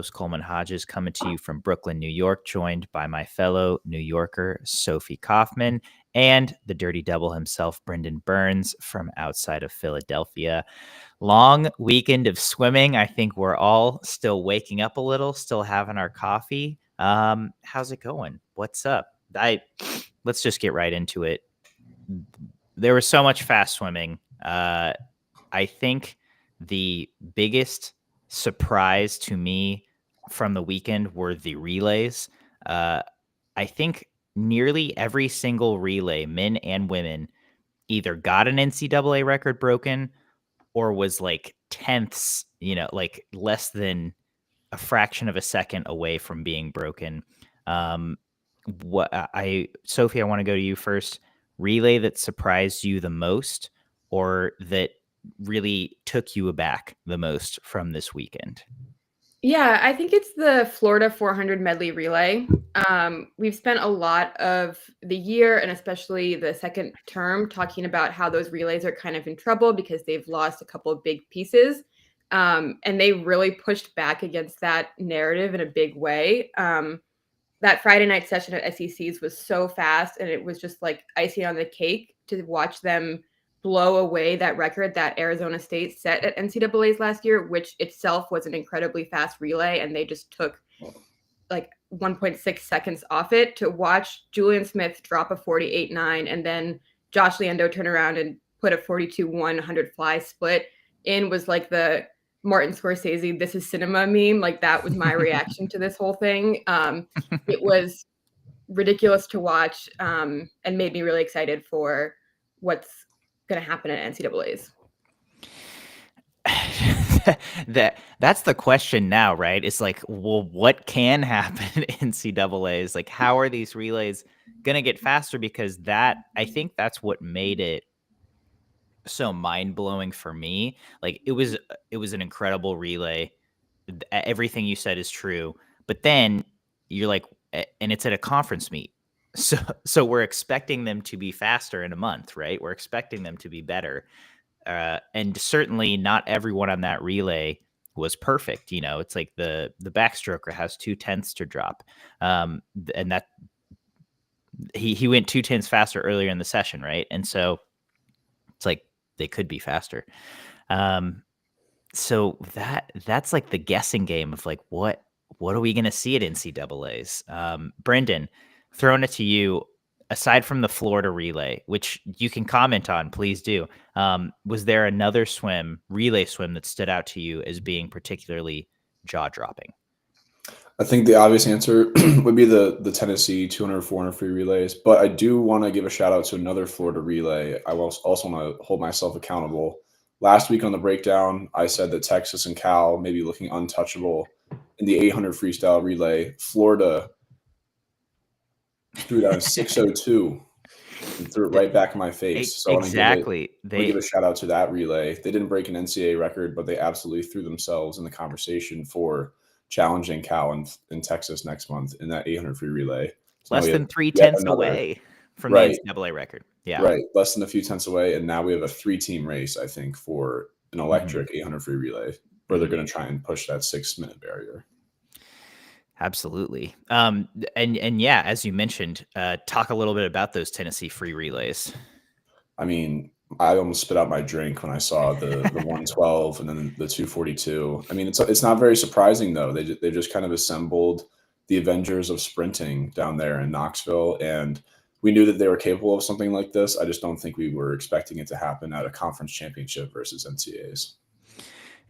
Coleman Hodges coming to you from Brooklyn, New York, joined by my fellow New Yorker, Sophie Kaufman, and the Dirty Double himself, Brendan Burns from outside of Philadelphia. Long weekend of swimming. I think we're all still waking up a little, still having our coffee. How's it going? What's up? Let's just get right into it. There was so much fast swimming. I think the biggest surprise to me from the weekend were the relays. I think nearly every single relay, men and women, either got an NCAA record broken or was like tenths, like less than a fraction of a second away from being broken. Sophie, I want to go to you first. Relay that surprised you the most, or that really took you aback the most from this weekend? Yeah, I think it's the Florida 400 medley relay. We've spent a lot of the year and especially the second term talking about how those relays are kind of in trouble because they've lost a couple of big pieces. And they really pushed back against that narrative in a big way. That Friday night session at SECs was so fast, and it was just like icing on the cake to watch them blow away that record that Arizona State set at NCAAs last year, which itself was an incredibly fast relay, and they just took like 1.6 seconds off it. To watch Julian Smith drop a 48.9 and then Josh Leando turn around and put a 42.100 fly split in was like the Martin Scorsese "This is cinema" meme. Like, that was my reaction to this whole thing. It was ridiculous to watch, and made me really excited for what's going to happen at NCAAs. That's the question now, right? It's like, well, what can happen in NCAAs? Like, how are these relays going to get faster? Because I think that's what made it so mind-blowing for me. Like, it was an incredible relay. Everything you said is true, but then you're like, and it's at a conference meet, so we're expecting them to be faster in a month, right? We're expecting them to be better, and certainly not everyone on that relay was perfect. It's like the backstroker has 2/10 to drop, and that he went 2/10 faster earlier in the session, right? And so it's like they could be faster. So that's like the guessing game of like, what are we going to see at NCAAs? Brendan, throwing it to you. Aside from the Florida relay, which you can comment on, please do. Was there another relay swim that stood out to you as being particularly jaw-dropping? I think the obvious answer would be the Tennessee 200, 400 free relays, but I do want to give a shout out to another Florida relay. I also want to hold myself accountable. Last week on the breakdown, I said that Texas and Cal may be looking untouchable in the 800 freestyle relay. Florida threw down a 6:02 and threw it right back in my face. So exactly. I want to give a shout out to that relay. They didn't break an NCAA record, but they absolutely threw themselves in the conversation for challenging Cal in Texas next month in that 800 free relay. So less than 3/10 away from the NCAA record. Yeah. Right. Less than a few tenths away. And now we have a 3-team race, I think, for an electric 800 free relay where they're going to try and push that 6-minute barrier. Absolutely. And yeah, as you mentioned, talk a little bit about those Tennessee free relays. I mean, I almost spit out my drink when I saw the 112 and then the 242. I mean, it's not very surprising though. They just kind of assembled the Avengers of sprinting down there in Knoxville, and we knew that they were capable of something like this. I just don't think we were expecting it to happen at a conference championship versus NCAAs.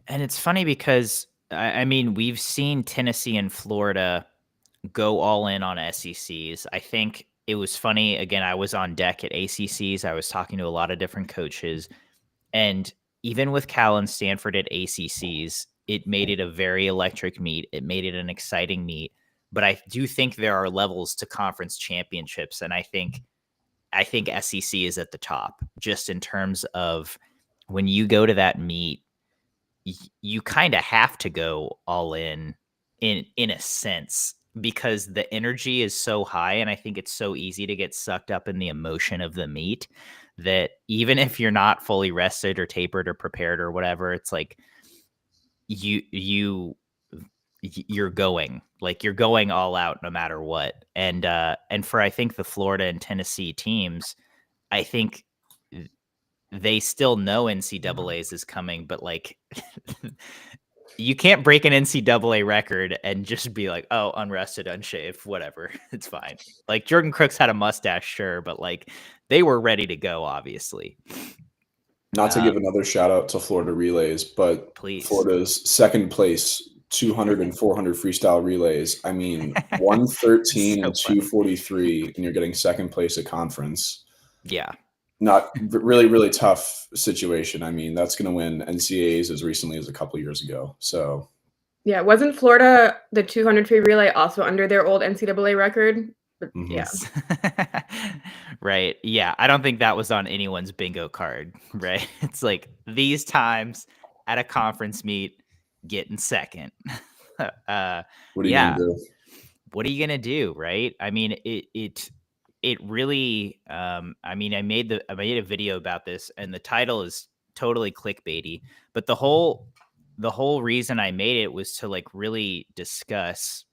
And it's funny because I mean, we've seen Tennessee and Florida go all in on SECs. I think it was funny. Again, I was on deck at ACCs. I was talking to a lot of different coaches. And even with Cal and Stanford at ACCs, it made it a very electric meet. It made it an exciting meet. But I do think there are levels to conference championships. And I think SEC is at the top, just in terms of when you go to that meet, you kind of have to go all in a sense, because the energy is so high, and I think it's so easy to get sucked up in the emotion of the meet that even if you're not fully rested or tapered or prepared or whatever, it's like you you're going all out no matter what. And for, I think, the Florida and Tennessee teams, I think they still know NCAAs is coming, but like you can't break an NCAA record and just be like, oh, unrested, unshaved, whatever. It's fine. Like Jordan Crooks had a mustache, sure, but like they were ready to go, obviously. Not to give another shout out to Florida relays, but please. Florida's second place 200 and 400 freestyle relays. I mean, 113 and 243, and you're getting second place at conference. Yeah. Not really, really tough situation. I mean, that's going to win NCAAs as recently as a couple years ago. So, yeah, wasn't Florida the 200 free relay also under their old NCAA record? But, yeah. Right. Yeah. I don't think that was on anyone's bingo card, right? It's like these times at a conference meet, getting second. what are you going to do? What are you going to do? Right. I mean, it really, I mean, I made a video about this, and the title is totally clickbaity, but the whole reason I made it was to like really discuss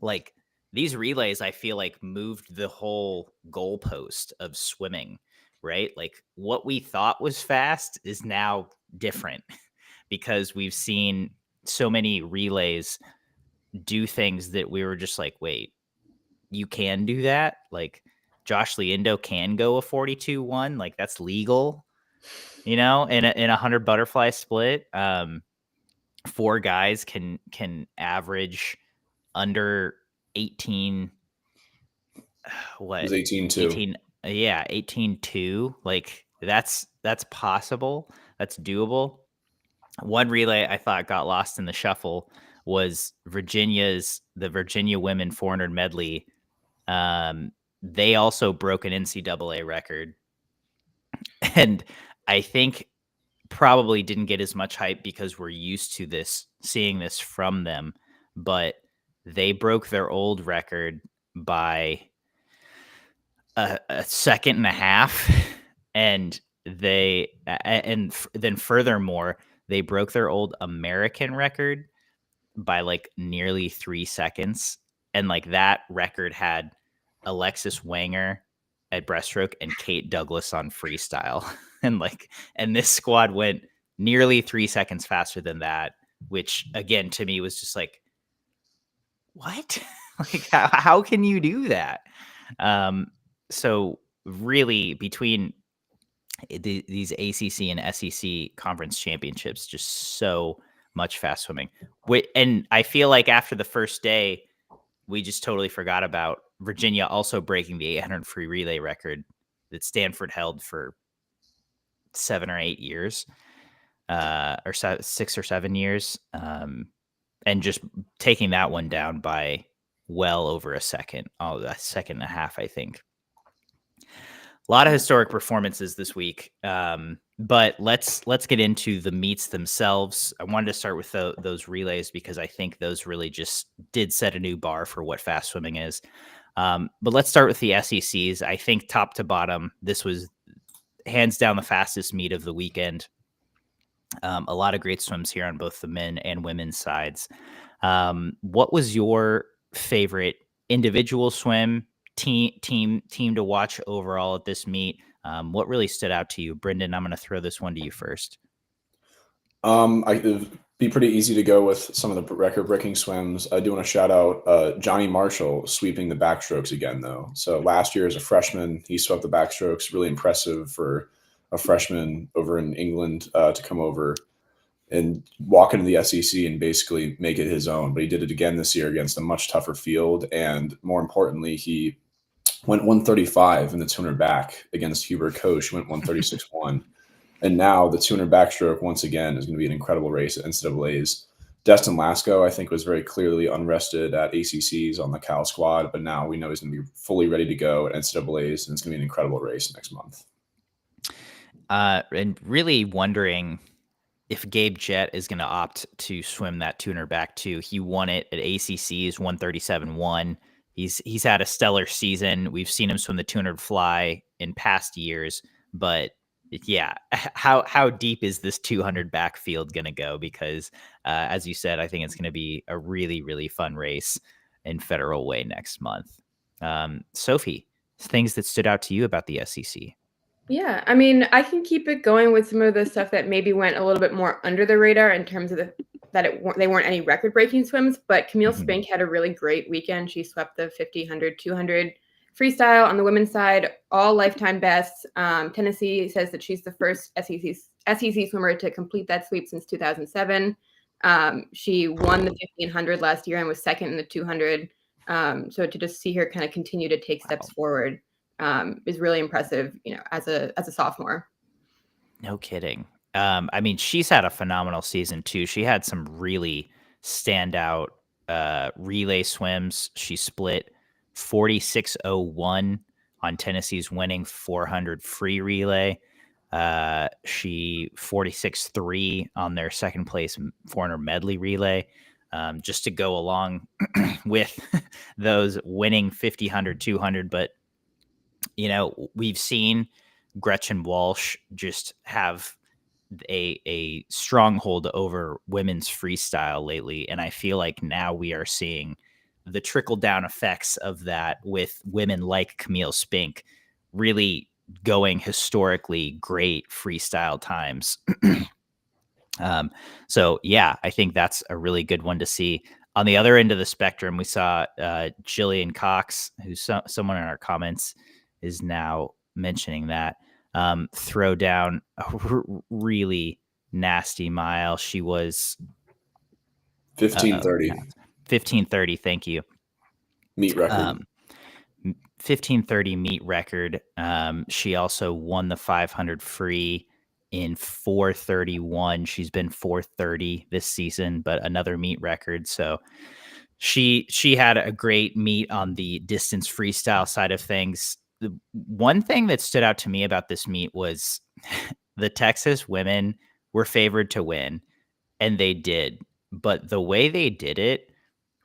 like these relays. I feel like moved the whole goalpost of swimming, right? Like what we thought was fast is now different because we've seen so many relays do things that we were just like, wait, you can do that? Like Josh Lindo can go a 42-1, like that's legal, in a 100 butterfly split. 4 guys can average under 18. What? It was 18-2. 18-2. Like that's possible. That's doable. One relay I thought got lost in the shuffle was the Virginia women 400 medley. They also broke an NCAA record, and I think probably didn't get as much hype because we're used to seeing this from them, but they broke their old record by a second and a half, and then furthermore, they broke their old American record by like nearly 3 seconds, and like that record had Alexis Wanger at breaststroke and Kate Douglas on freestyle. and this squad went nearly 3 seconds faster than that, which again to me was just like, what? Like how can you do that? So really between these ACC and SEC conference championships, just so much fast swimming. And I feel like after the first day, we just totally forgot about Virginia also breaking the 800 free relay record that Stanford held for 7 or 8 years, or 6 or 7 years, and just taking that one down by well over a second, a second and a half, I think. A lot of historic performances this week, but let's get into the meets themselves. I wanted to start with those relays because I think those really just did set a new bar for what fast swimming is. But let's start with the SECs. I think top to bottom, this was hands down the fastest meet of the weekend. A lot of great swims here on both the men and women's sides. What was your favorite individual swim, team to watch overall at this meet? What really stood out to you? Brendan, I'm going to throw this one to you first. It'd be pretty easy to go with some of the record-breaking swims. I do want to shout out Johnny Marshall sweeping the backstrokes again, though. So last year as a freshman, he swept the backstrokes. Really impressive for a freshman over in England to come over and walk into the SEC and basically make it his own. But he did it again this year against a much tougher field. And more importantly, he went 135 in the 200 back against Hubert Koch, went 136-1. And now the 200 backstroke, once again, is going to be an incredible race at NCAAs. Destin Lasco, I think, was very clearly unrested at ACCs on the Cal squad, but now we know he's going to be fully ready to go at NCAAs, and it's going to be an incredible race next month. And really wondering if Gabe Jett is going to opt to swim that 200 back too. He won it at ACC's 137-1. He's had a stellar season. We've seen him swim the 200 fly in past years, but Yeah. How deep is this 200 backfield going to go? Because as you said, I think it's going to be a really, really fun race in Federal Way next month. Sophie, things that stood out to you about the SEC? Yeah, I mean, I can keep it going with some of the stuff that maybe went a little bit more under the radar in terms of they weren't any record-breaking swims, but Camille Mhm. Spink had a really great weekend. She swept the 50, 100, 200 freestyle on the women's side, all lifetime bests. Tennessee says that she's the first SEC swimmer to complete that sweep since 2007. She won the 50 and 100 last year and was second in the 200. So to just see her kind of continue to take steps forward is really impressive, as a sophomore. No kidding. I mean, she's had a phenomenal season too. She had some really standout relay swims. She split 46.01 on Tennessee's winning 400 free relay. She 46.3 on their second place 400 medley relay. Just to go along with those winning 50, 100, 200. But, we've seen Gretchen Walsh just have a stronghold over women's freestyle lately. And I feel like now we are seeing the trickle down effects of that with women like Camille Spink really going historically great freestyle times. So yeah, I think that's a really good one to see. On the other end of the spectrum, we saw Jillian Cox, who's someone in our comments is now mentioning that, throw down a really nasty mile. She was 15:30 15:30. Thank you. meet record. 15:30 meet record. She also won the 500 free in 4:31. She's been 4:30 this season, but another meet record. So she had a great meet on the distance freestyle side of things. The one thing that stood out to me about this meet was the Texas women were favored to win, and they did. But the way they did it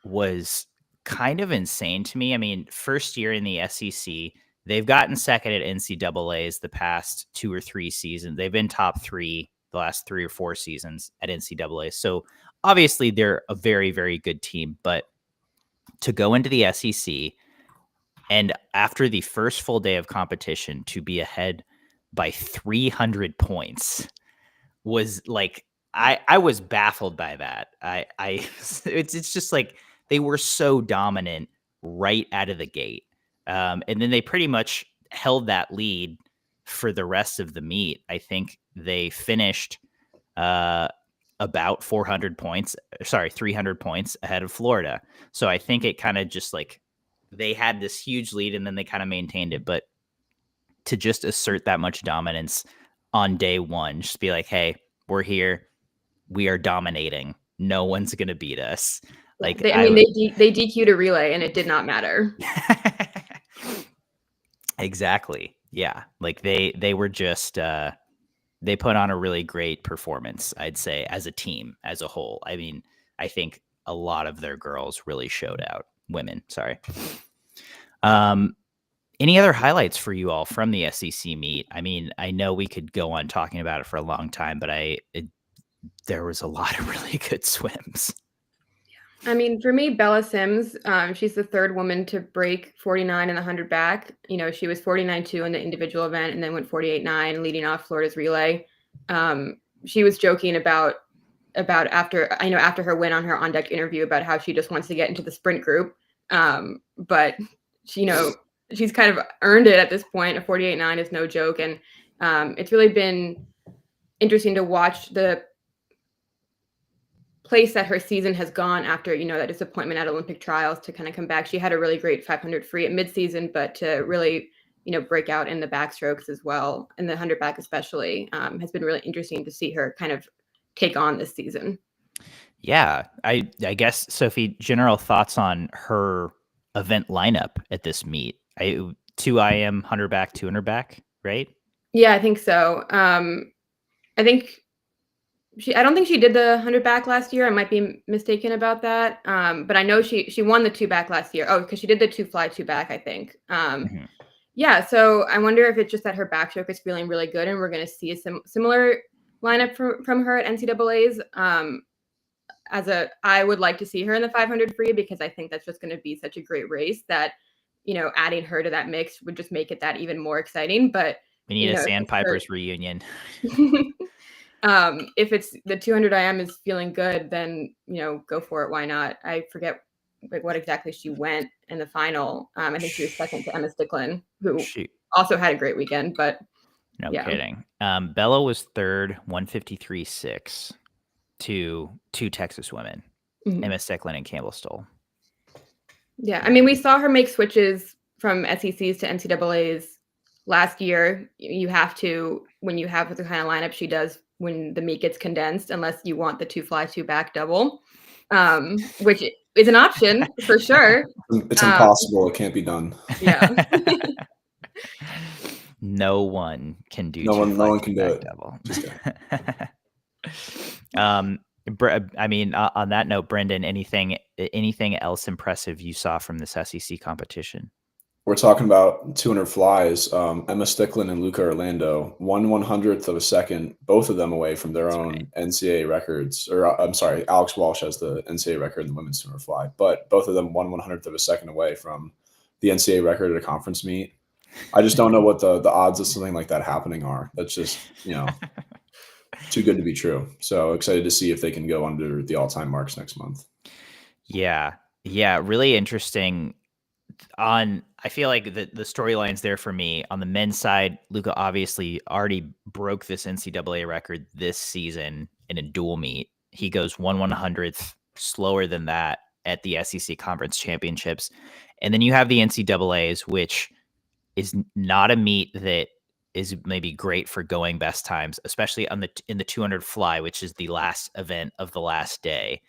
was kind of insane to me. I mean, first year in the SEC, they've gotten second at NCAAs the past 2 or 3 seasons. They've been top 3 the last 3 or 4 seasons at NCAA. So obviously they're a very, very good team. But to go into the SEC and after the first full day of competition to be ahead by 300 points was like, I was baffled by that. It's just like they were so dominant right out of the gate. And then they pretty much held that lead for the rest of the meet. I think they finished about 300 points ahead of Florida. So I think it kind of just like they had this huge lead and then they kind of maintained it. But to just assert that much dominance on day one, just be like, hey, we're here. We are dominating. No one's going to beat us. Like, they DQ'd a relay and it did not matter. Exactly. Yeah. Like they were just, they put on a really great performance, I'd say, as a team, as a whole. I mean, I think a lot of their girls really showed out. Women, sorry. Any other highlights for you all from the SEC meet? I mean, I know we could go on talking about it for a long time, but there was a lot of really good swims. I mean, for me, Bella Sims, she's the third woman to break 49 in the 100 back. She was 49.2 in the individual event and then went 48.9, leading off Florida's relay. She was joking about after her win on her on deck interview about how she just wants to get into the sprint group. But she's kind of earned it at this point. A 48.9 is no joke, and it's really been interesting to watch the place that her season has gone after that disappointment at Olympic trials to kind of come back. She had a really great 500 free at midseason, but to really break out in the backstrokes as well, and the 100 back especially, has been really interesting to see her kind of take on this season. Yeah, I guess, Sophie, general thoughts on her event lineup at this meet. 2 IM 100 back, 200 back, right? Yeah, I think so. I don't think she did the 100 back last year. I might be mistaken about that. But I know she won the 2 back last year. Oh, because she did the 2 fly 2 back, I think. Yeah, so I wonder if it's just that her backstroke is feeling really good, and we're going to see a similar lineup from her at NCAAs. I would like to see her in the 500 free because I think that's just going to be such a great race that, adding her to that mix would just make it that even more exciting. But We need a Sandpipers reunion. If it's the 200 IM is feeling good, then go for it. Why not? I forget what exactly she went in the final. I think she was second to Emma Sticklin, who also had a great weekend. But no kidding. Bella was third, 153.6 to two Texas women, Emma Sticklin and Campbell Stoll. Yeah, I mean, we saw her make switches from SECs to NCAAs last year. You have to, when you have the kind of lineup she does when the meet gets condensed, unless you want the 2 fly 2 back double, which is an option for sure. It's impossible. It can't be done. Yeah. No one can do no one can do it. Double. I mean, on that note, Brendan, anything else impressive you saw from this SEC competition? We're talking about 200 flies. Emma Sticklin and Luca Orlando, 1/100th of a second, both of them away from their own NCAA records. Or I'm sorry, Alex Walsh has the NCAA record in the women's 200 fly, but both of them 1/100th of a second away from the NCAA record at a conference meet. I just don't know what the odds of something like that happening are. That's just, too good to be true. So excited to see if they can go under the all-time marks next month. Yeah, really interesting. I feel like the storylines there for me on the men's side, Luca obviously already broke this NCAA record this season in a dual meet. He goes 1/100th slower than that at the SEC Conference Championships. And then you have the NCAAs, which is not a meet that is maybe great for going best times, especially in the 200 fly, which is the last event of the last day.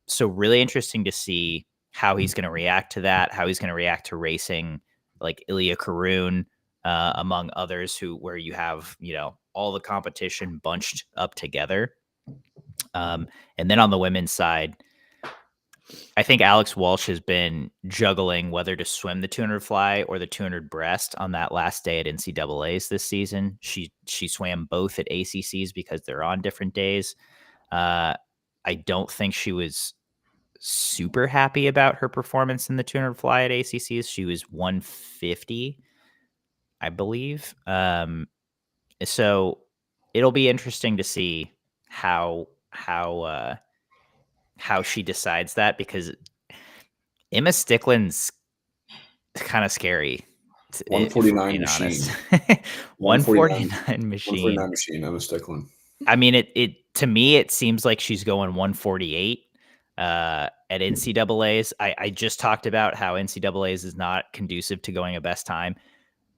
So really interesting to see how he's going to react to that, how he's going to react to racing like Ilya Karun, among others where you have, all the competition bunched up together. And then on the women's side, I think Alex Walsh has been juggling whether to swim the 200 fly or the 200 breast on that last day at NCAAs this season. She swam both at ACCs because they're on different days. I don't think she was super happy about her performance in the 200 fly at ACCs. She was 150, I believe. So it'll be interesting to see how she decides that, because Emma Sticklin's kind of scary. 149 machine. 149 machine. 149 machine, Emma Sticklin. I mean, it to me, it seems like she's going 148 at NCAAs. I just talked about how NCAAs is not conducive to going a best time,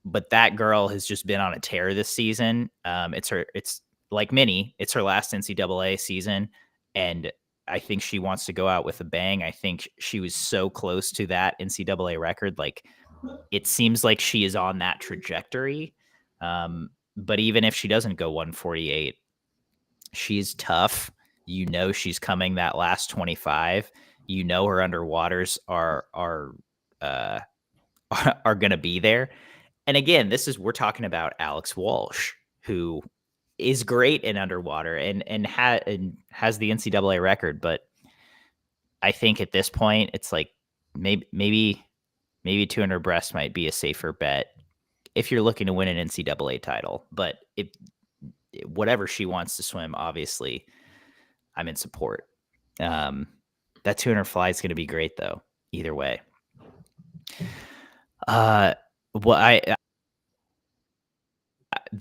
but that girl has just been on a tear this season. It's like Minnie, it's her last NCAA season, and I think she wants to go out with a bang. I think she was so close to that NCAA record. Like, it seems like she is on that trajectory. But even if she doesn't go 148, she's tough. She's coming that last 25. Her underwaters are going to be there. And again, we're talking about Alex Walsh, who is great in underwater and has the NCAA record. But I think at this point, it's like maybe 200 breast might be a safer bet if you're looking to win an NCAA title. But whatever she wants to swim, obviously, I'm in support. That 200 fly is going to be great, though, either way.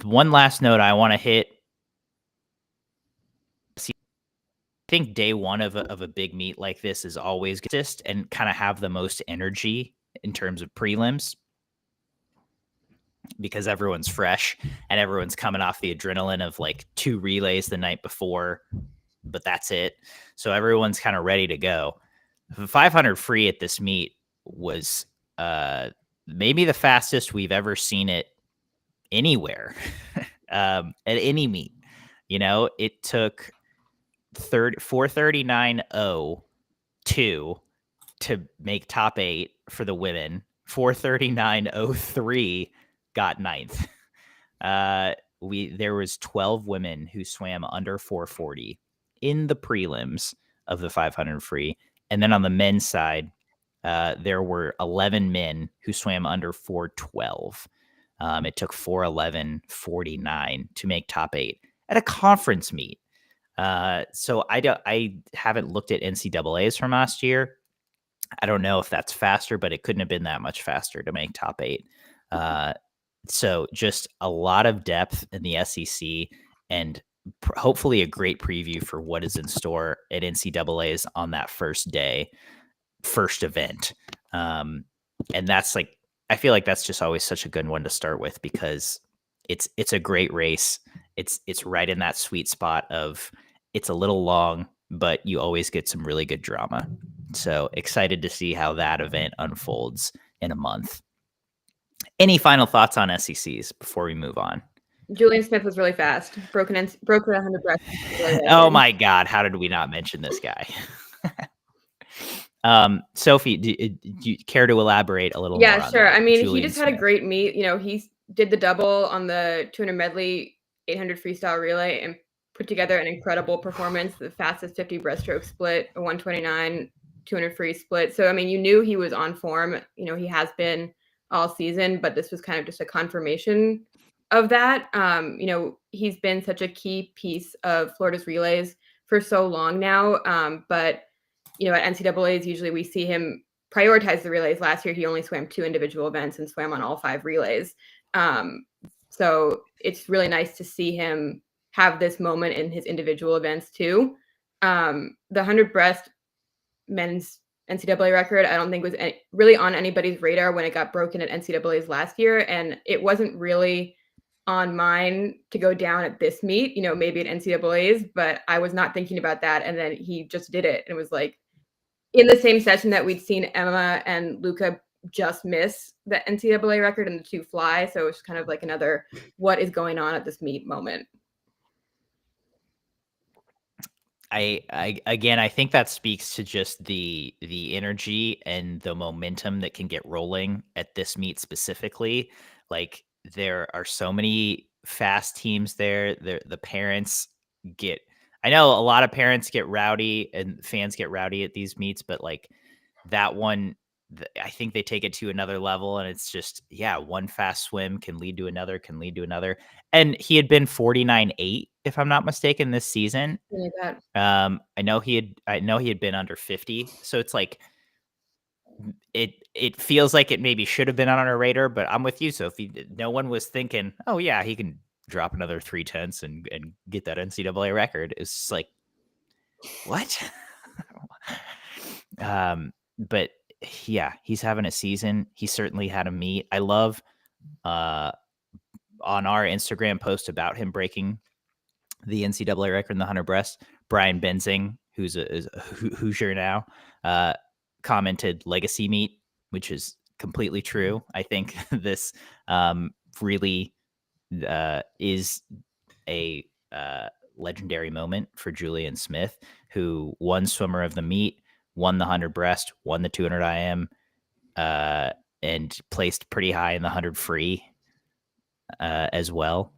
One last note I want to hit. I think day one of a big meet like this is always just and kind of have the most energy in terms of prelims, because everyone's fresh and everyone's coming off the adrenaline of like 2 relays the night before, but that's it. So everyone's kind of ready to go. The 500 free at this meet was maybe the fastest we've ever seen it anywhere at any meet. It took 4:39.02 to make top 8 for the women 4:39:03 got ninth. There was 12 women who swam under 4:40 in the prelims of the 500 free. And then on the men's side, there were 11 men who swam under 4:12. It took 4:11:49 to make top 8 at a conference meet. So I haven't looked at NCAAs from last year. I don't know if that's faster, but it couldn't have been that much faster to make top 8. So just a lot of depth in the SEC, and hopefully a great preview for what is in store at NCAAs on that first day, first event. And that's like, I feel like that's just always such a good one to start with, because it's a great race. It's right in that sweet spot of, it's a little long, but you always get some really good drama. So excited to see how that event unfolds in a month. Any final thoughts on SECs before we move on? Julian Smith was really fast. Broke the 100 breast. Oh my God. How did we not mention this guy? Sophie, do you care to elaborate a little more? Yeah, sure. On I mean, Julian he just Smith? had a great meet. He did the double on the 200 medley, 800 freestyle relay, and put together an incredible performance, the fastest 50 breaststroke split, a 129, 200 free split. So, I mean, you knew he was on form. He has been all season, but this was kind of just a confirmation of that. He's been such a key piece of Florida's relays for so long now. But at NCAAs, usually we see him prioritize the relays. Last year, he only swam 2 individual events and swam on all 5 relays. So it's really nice to see him have this moment in his individual events too. The 100 breast men's NCAA record, I don't think was really on anybody's radar when it got broken at NCAAs last year. And it wasn't really on mine to go down at this meet, maybe at NCAAs, but I was not thinking about that. And then he just did it. And it was like in the same session that we'd seen Emma and Luca just miss the NCAA record and the 2 fly. So it's kind of like another, what is going on at this meet moment. I think that speaks to just the energy and the momentum that can get rolling at this meet specifically. Like, there are so many fast teams there. The parents get, I know a lot of parents get rowdy and fans get rowdy at these meets, but like that one, I think they take it to another level, and it's just, one fast swim can lead to another, And he had been 49.8, if I'm not mistaken, this season. Like I know he had been under 50. So it's like, it feels like it maybe should have been on our radar, but I'm with you, Sophie. No one was thinking, oh yeah, he can drop another 3/10 and get that NCAA record. It's just like, what? But yeah, he's having a season. He certainly had a meet. I love on our Instagram post about him breaking the NCAA record in the 100 breast, Brian Benzing, who's a Hoosier now, commented legacy meet, which is completely true. I think this really is a legendary moment for Julian Smith, who won swimmer of the meet, won the 100 breast, won the 200 IM, and placed pretty high in the 100 free as well.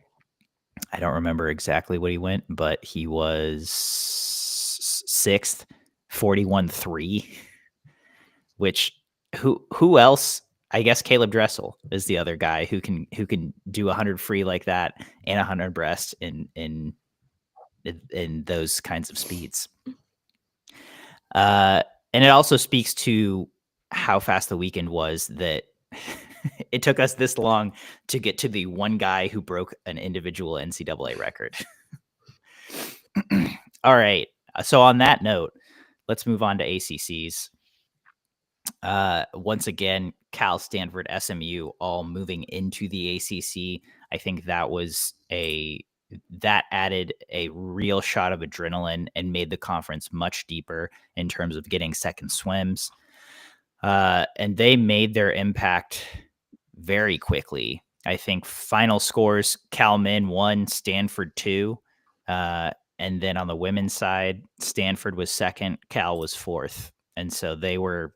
I don't remember exactly what he went, but he was 6th, 41.3, which who else? I guess Caleb Dressel is the other guy who can do 100 free like that and 100 breast in those kinds of speeds. And it also speaks to how fast the weekend was, that it took us this long to get to the one guy who broke an individual NCAA record. All right. So on that note, let's move on to ACCs. Once again, Cal, Stanford, SMU all moving into the ACC. I think that added a real shot of adrenaline and made the conference much deeper in terms of getting second swims. And they made their impact very quickly. I think final scores, Cal men 1, Stanford 2. And then on the women's side, Stanford was 2nd, Cal was 4th. And so they were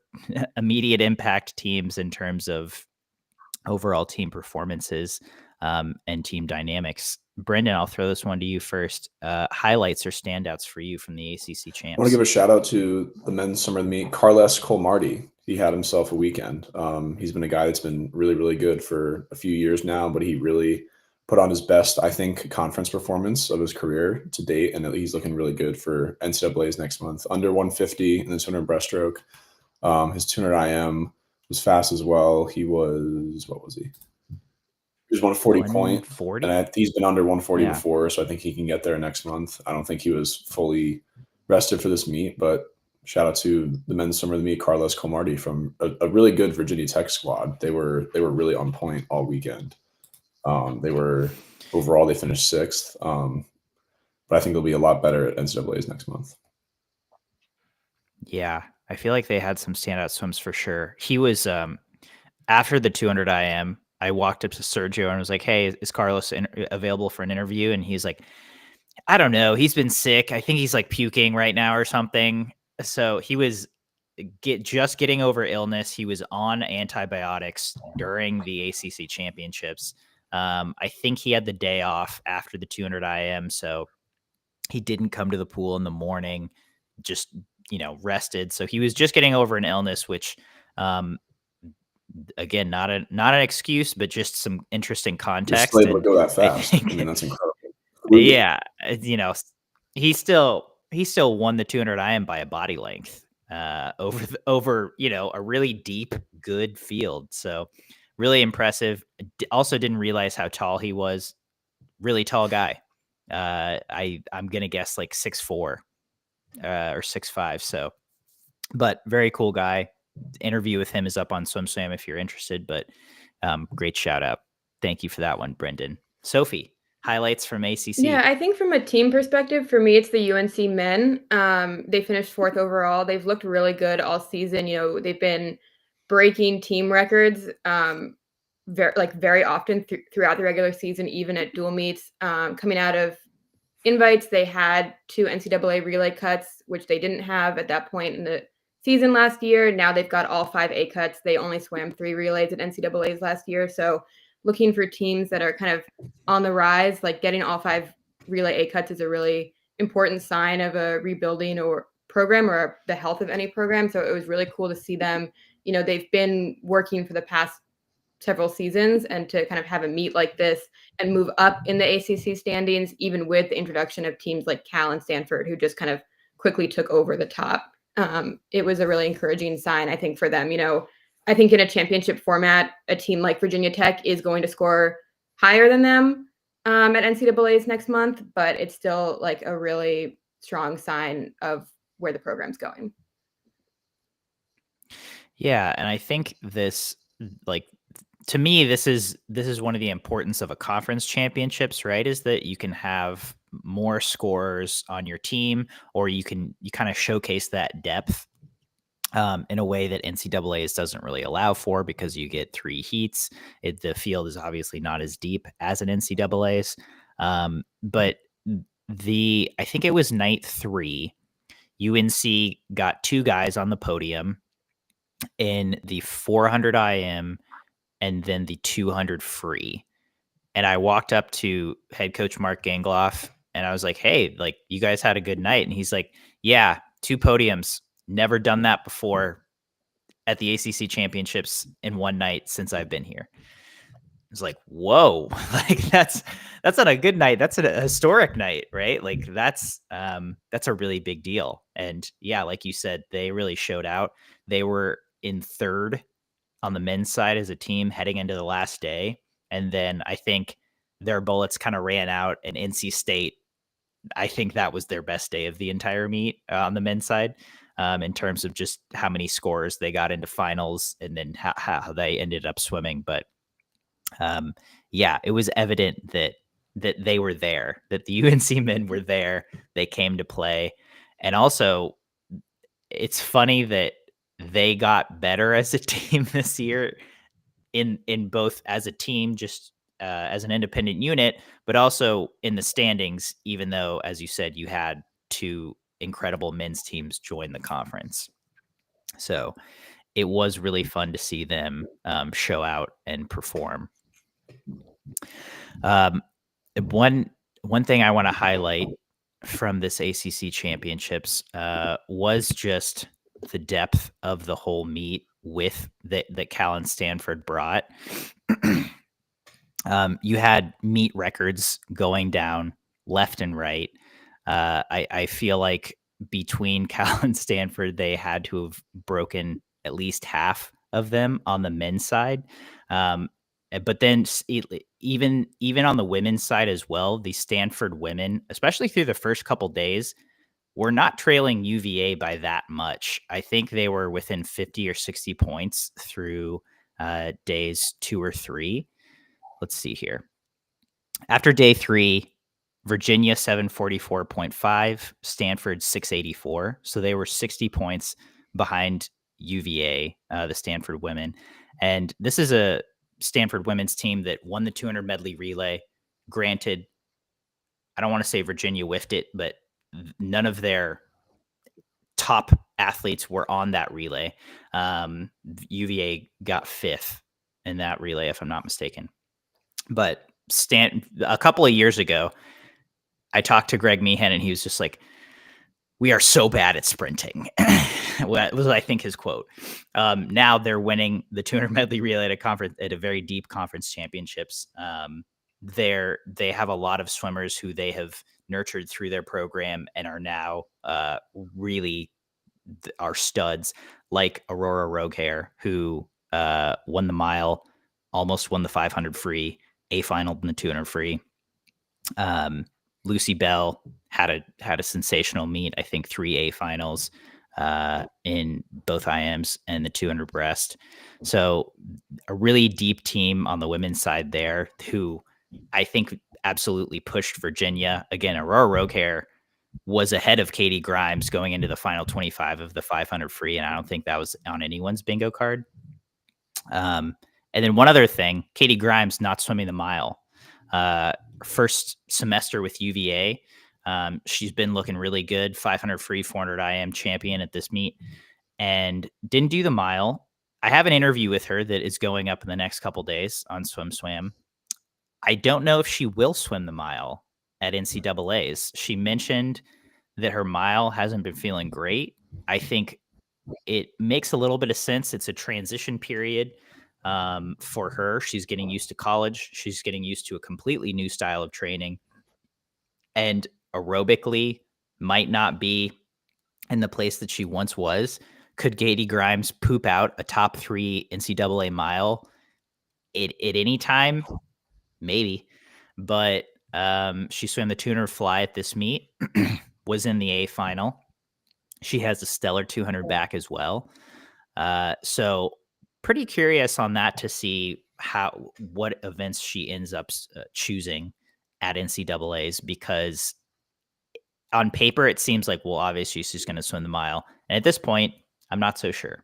immediate impact teams in terms of overall team performances and team dynamics. Brendan, I'll throw this one to you first. Highlights or standouts for you from the ACC champs? I want to give a shout out to the men's summer of the meet, Carles Colmardi. He had himself a weekend. He's been a guy that's been really, really good for a few years now, but he really put on his best, I think, conference performance of his career to date, and he's looking really good for NCAAs next month. Under 150 in the 200 breaststroke. His 200 IM was fast as well. He was, what was he? He was 140 point. 140? And he's been under 140 before, so I think he can get there next month. I don't think he was fully rested for this meet, but shout out to the men's summer of the meet, Carles Colmardi from a really good Virginia Tech squad. They were really on point all weekend. Overall they finished sixth, but I think they'll be a lot better at NCAAs next month. Yeah, I feel like they had some standout swims for sure. He was after the 200 IM. I walked up to Sergio and was like, "Hey, is Carlos available for an interview?" And he's like, "I don't know. He's been sick. I think he's like puking right now or something." So he was just getting over illness. He was on antibiotics during the ACC championships. I think he had the day off after the 200 IM, so he didn't come to the pool in the morning, just, rested. So he was just getting over an illness, which, again, not an excuse, but just some interesting context. You're able to go that fast. I mean, that's incredible. Yeah, he still won the 200 IM by a body length over a really deep, good field. So really impressive. Also didn't realize how tall he was. Really tall guy. I'm gonna guess like 6'4" or 6'5". So, but very cool guy. The interview with him is up on SwimSwam if you're interested. But great shout out. Thank you for that one, Brendan. Sophie, highlights from ACC. Yeah, I think from a team perspective, for me, it's the UNC men. They finished 4th overall. They've looked really good all season. They've been breaking team records very often throughout the regular season, even at dual meets. Coming out of invites, they had 2 NCAA relay cuts, which they didn't have at that point in the season last year. Now they've got all 5 A cuts. They only swam 3 relays at NCAAs last year. So looking for teams that are kind of on the rise, like getting all 5 relay A cuts is a really important sign of a rebuilding or program or the health of any program. So it was really cool to see them. They've been working for the past several seasons, and to kind of have a meet like this and move up in the ACC standings, even with the introduction of teams like Cal and Stanford, who just kind of quickly took over the top. It was a really encouraging sign, I think, for them. I think in a championship format, a team like Virginia Tech is going to score higher than them at NCAAs next month, but it's still like a really strong sign of where the program's going. Yeah, and I think this, to me, this is one of the importance of a conference championships, right? Is that you can have more scorers on your team, or you kind of showcase that depth in a way that NCAAs doesn't really allow for, because you get 3 heats. The field is obviously not as deep as an NCAAs. But I think it was night 3, UNC got 2 guys on the podium in the 400 IM and then the 200 free. And I walked up to head coach Mark Gangloff and I was like, "Hey, you guys had a good night?" And he's like, "Yeah, 2 podiums. Never done that before at the ACC championships in one night since I've been here." It's like, whoa, that's not a good night. That's a historic night, right? That's a really big deal. And yeah, like you said, they really showed out. They were in 3rd on the men's side as a team heading into the last day. And then I think their bullets kind of ran out, and NC State, I think that was their best day of the entire meet on the men's side, in terms of just how many scores they got into finals and then how they ended up swimming. But yeah, it was evident that they were there, that the UNC men were there. They came to play. And also, it's funny that they got better as a team this year in both as a team, just as an independent unit, but also in the standings, even though, as you said, you had 2 incredible men's teams join the conference. So it was really fun to see them show out and perform. One thing I want to highlight from this ACC championships was just the depth of the whole meet with that Cal and Stanford brought. You had meet records going down left and right. I feel like between Cal and Stanford, they had to have broken at least half of them on the men's side. But then even on the women's side as well, the Stanford women, especially through the first couple days, were not trailing UVA by that much. I think they were within 50 or 60 points through days 2 or 3. Let's see here. After day 3, Virginia 744.5, Stanford 684. So they were 60 points behind UVA, the Stanford women. And this is a Stanford women's team that won the 200 medley relay. Granted, I don't want to say Virginia whiffed it, but none of their top athletes were on that relay. UVA got 5th in that relay, if I'm not mistaken. But a couple of years ago, I talked to Greg Meehan, and he was just like, "We are so bad at sprinting." That was, I think, his quote. Now they're winning the 200 medley relay at a very deep conference championships. They have a lot of swimmers who they have nurtured through their program and are now really are studs, like Aurora Roguehair, who won the mile, almost won the 500 free, A final in the 200 free. Lucy Bell had a sensational meet. I think 3 A finals in both IMs and the 200 breast. So a really deep team on the women's side there, who I think absolutely pushed Virginia. Again, Aurora Roguehair was ahead of Katie Grimes going into the final 25 of the 500 free, and I don't think that was on anyone's bingo card. And then one other thing, Katie Grimes not swimming the mile. First semester with UVA, she's been looking really good. 500 free, 400 IM champion at this meet, and didn't do the mile. I have an interview with her that is going up in the next couple days on SwimSwam. I don't know if she will swim the mile at NCAAs. She mentioned that her mile hasn't been feeling great. I think it makes a little bit of sense. It's a transition period for her. She's getting used to college. She's getting used to a completely new style of training, and aerobically might not be in the place that she once was. Could Katie Grimes poop out a top 3 NCAA mile at any time? Maybe, but she swam the 200 fly at this meet, was in the A final. She has a stellar 200 back as well. So pretty curious on that to see what events she ends up choosing at NCAAs, because on paper it seems like, well, obviously she's going to swim the mile, and at this point I'm not so sure.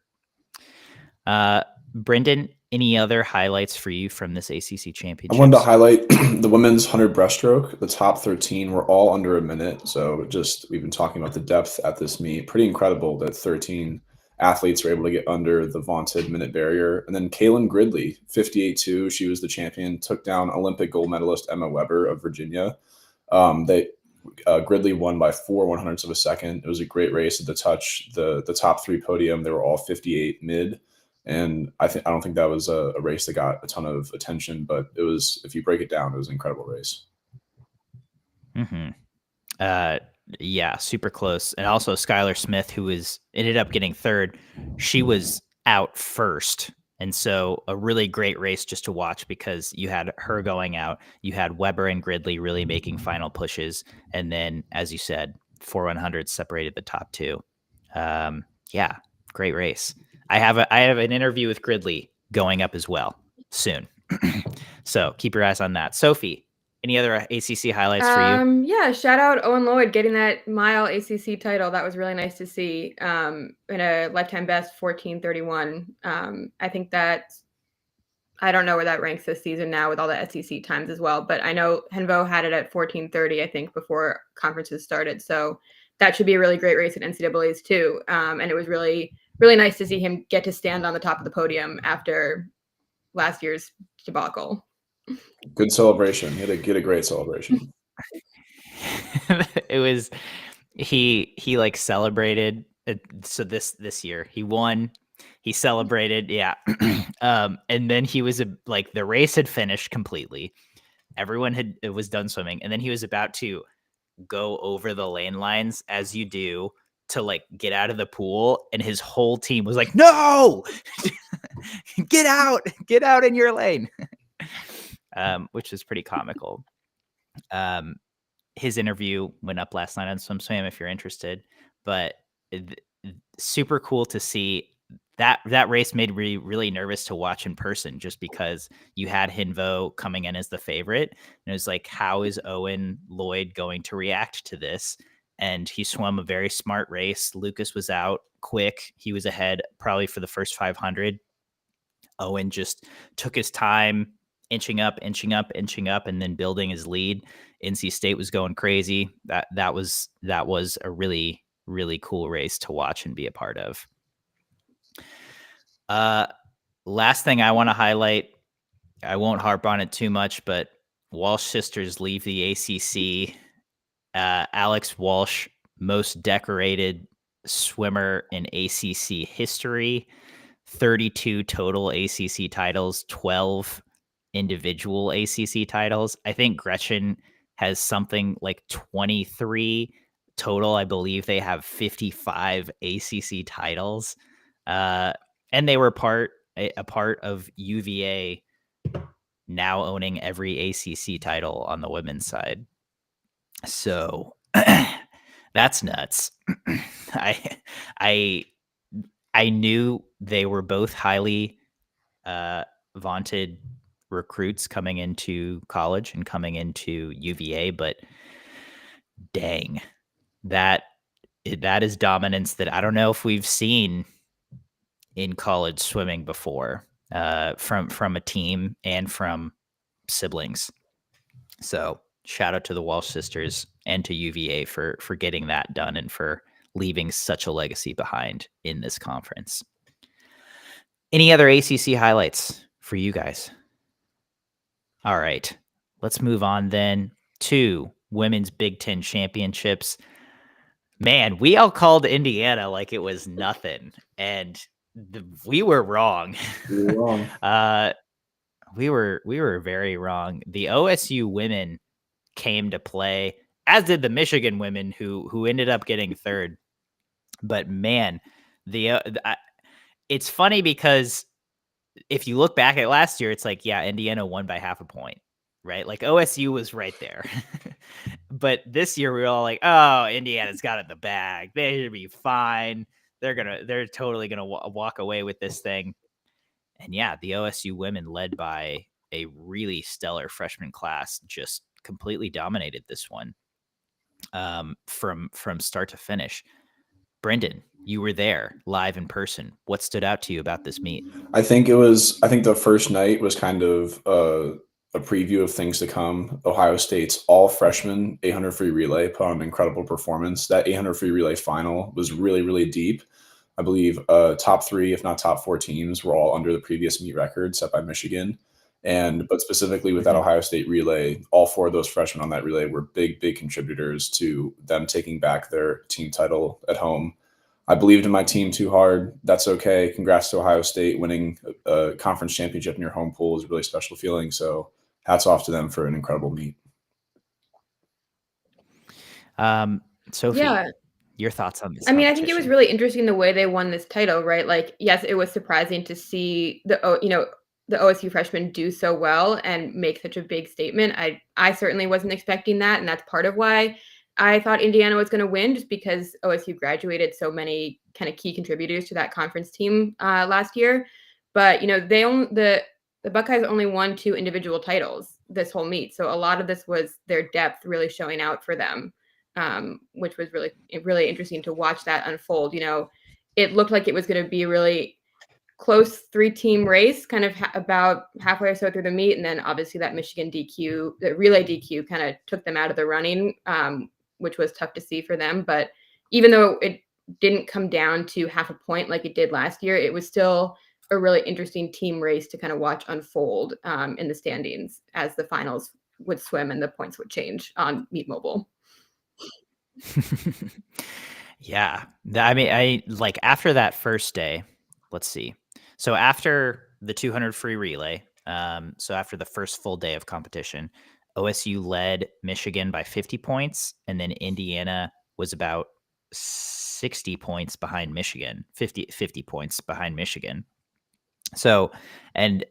Brendan, any other highlights for you from this ACC championship? I wanted to highlight the women's 100 breaststroke. The top 13 were all under a minute. So we've been talking about the depth at this meet. Pretty incredible that 13 athletes were able to get under the vaunted minute barrier. And then Kaylin Gridley, 58.2. She was the champion, took down Olympic gold medalist Emma Weber of Virginia. Gridley won by 4/100ths of a second. It was a great race at the touch. The top 3 podium, they were all 58 mid. And I don't think that was a race that got a ton of attention, but it was, if you break it down, it was an incredible race. Mm-hmm. Yeah, super close. And also Skylar Smith, who ended up getting 3rd, she was out first. And so a really great race just to watch, because you had her going out, you had Weber and Gridley really making final pushes. And then, as you said, 4/100 separated the top 2. Yeah, great race. I have an interview with Gridley going up as well soon. So keep your eyes on that. Sophie, any other ACC highlights for you? Yeah, shout out Owen Lloyd getting that mile ACC title. That was really nice to see, in a lifetime best 14:31. I think that, I don't know where that ranks this season now with all the SEC times as well, but I know Henvo had it at 14:30, I think, before conferences started. So that should be a really great race at NCAAs too. And it was really really nice to see him get to stand on the top of the podium after last year's debacle. Good celebration. He had a great celebration. It was he like celebrated. So this year he won. He celebrated, yeah. And then he was like the race had finished completely. Everyone was done swimming, and then he was about to go over the lane lines as you do to like get out of the pool, and his whole team was like, "No, get out in your lane," which was pretty comical. His interview went up last night on SwimSwam if you're interested, but super cool to see. That race made me really nervous to watch in person, just because you had Hinvo coming in as the favorite, and it was like, how is Owen Lloyd going to react to this? And he swam a very smart race. Lucas was out quick. He was ahead probably for the first 500. Owen just took his time, inching up, and then building his lead. NC State was going crazy. That was a really, really cool race to watch and be a part of. Last thing I want to highlight, I won't harp on it too much, but Walsh sisters leave the ACC. Alex Walsh, most decorated swimmer in ACC history, 32 total ACC titles, 12 individual ACC titles. I think Gretchen has something like 23 total. I believe they have 55 ACC titles. And they were a part of UVA now owning every ACC title on the women's side. So that's nuts. I knew they were both highly vaunted recruits coming into college and coming into UVA, but dang, that is dominance that I don't know if we've seen in college swimming before, from a team and from siblings. So shout out to the Walsh sisters and to UVA for getting that done and for leaving such a legacy behind in this conference. Any other ACC highlights for you guys? All right, let's move on then to women's Big Ten championships. Man, we all called Indiana like it was nothing, and we were wrong. We were wrong. We were very wrong. The OSU women came to play, as did the Michigan women, who ended up getting third. But man, it's funny because if you look back at last year, it's like, yeah, Indiana won by half a point, right? Like OSU was right there. But this year we were all like, oh, Indiana's got it in the bag. They should be fine. They're totally gonna walk away with this thing. And yeah, the OSU women, led by a really stellar freshman class, just completely dominated this one, from start to finish. Brendan, you were there live in person. What stood out to you about this meet? I think the first night was kind of a preview of things to come. Ohio State's all freshman 800 free relay put on an incredible performance. That 800 free relay final was really, really deep. I believe top 3, if not top 4 teams were all under the previous meet record set by Michigan. But specifically with that Ohio State relay, all 4 of those freshmen on that relay were big, big contributors to them taking back their team title at home. I believed in my team too hard. That's okay. Congrats to Ohio State. Winning a conference championship in your home pool is a really special feeling. So hats off to them for an incredible meet. Sophie, yeah, your thoughts on this? I mean, I think it was really interesting the way they won this title, right? Like, yes, it was surprising to see the OSU freshmen do so well and make such a big statement. I certainly wasn't expecting that, and that's part of why I thought Indiana was going to win, just because OSU graduated so many kind of key contributors to that conference team last year. But the Buckeyes only won 2 individual titles this whole meet, so a lot of this was their depth really showing out for them, which was really, really interesting to watch that unfold. It looked like it was going to be a really close 3-team race, kind of about halfway or so through the meet, and then obviously that Michigan DQ, the relay DQ, kind of took them out of the running, which was tough to see for them. But even though it didn't come down to half a point like it did last year. It was still a really interesting team race to kind of watch unfold in the standings as the finals would swim and the points would change on Meet Mobile. Yeah. I mean, I like after that first day, let's see. So after the 200 free relay, so after the first full day of competition, OSU led Michigan by 50 points, and then Indiana was about 60 points behind Michigan, 50 points behind Michigan. So, and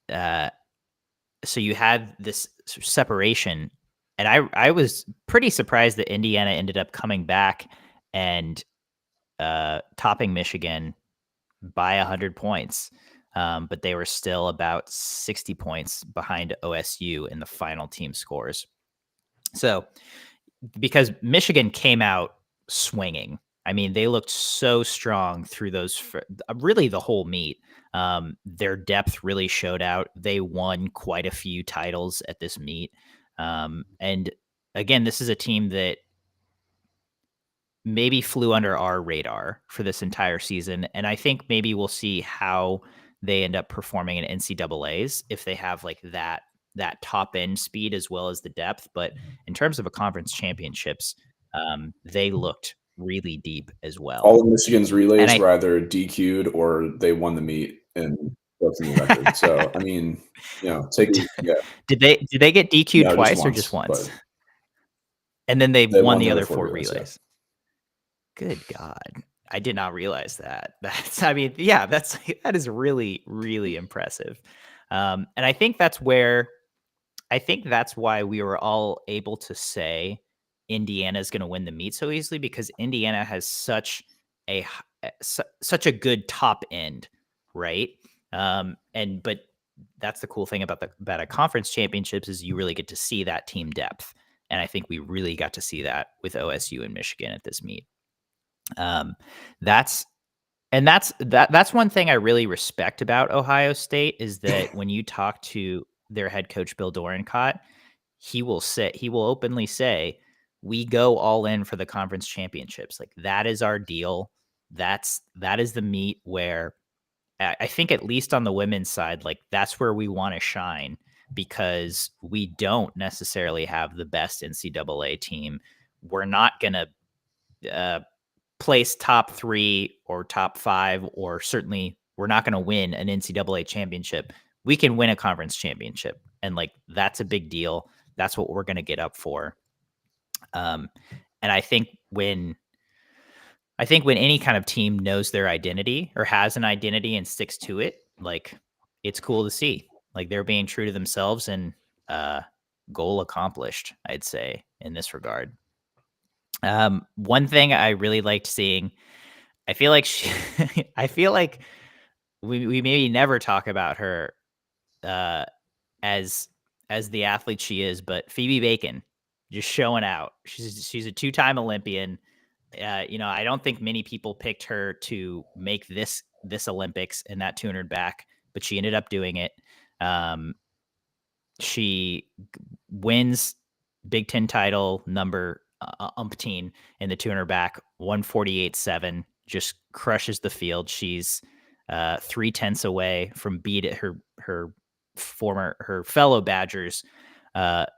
so you had this separation, and I was pretty surprised that Indiana ended up coming back and topping Michigan by 100 points. But they were still about 60 points behind OSU in the final team scores. So because Michigan came out swinging, I mean, they looked so strong through those, really the whole meet. Their depth really showed out. They won quite a few titles at this meet. And again, this is a team that maybe flew under our radar for this entire season. And I think maybe we'll see how they end up performing in NCAAs if they have like that top end speed as well as the depth. But in terms of a conference championships, they looked really deep as well. All of Michigan's relays were either DQ'd or they won the meet and broke the record. So I mean, take it. Yeah. Did they get DQ'd twice or just once? And then they won the other four relays. Yeah. Good God. I did not realize that. That is really, really impressive. And I think that's why we were all able to say Indiana is going to win the meet so easily, because Indiana has such a good top end, right? But that's the cool thing about a conference championships is you really get to see that team depth. And I think we really got to see that with OSU and Michigan at this meet. That's one thing I really respect about Ohio State is that when you talk to their head coach, Bill Dorencott, he will openly say, we go all in for the conference championships. Like that is our deal. That is the meet where I think at least on the women's side, like that's where we want to shine, because we don't necessarily have the best NCAA team. We're not going to place top 3 or top 5, or certainly we're not going to win an NCAA championship. We can win a conference championship. And like, that's a big deal. That's what we're going to get up for. And I think when any kind of team knows their identity or has an identity and sticks to it, like it's cool to see, like they're being true to themselves, and goal accomplished, I'd say, in this regard. One thing I really liked seeing, I feel like we maybe never talk about her as the athlete she is, but Phoebe Bacon just showing out. She's a 2-time Olympian. I don't think many people picked her to make this Olympics in that 200 back, but she ended up doing it. She wins Big Ten title number umpteen in the 200 back, 148.7, just crushes the field. She's 0.3 away from beat her fellow Badgers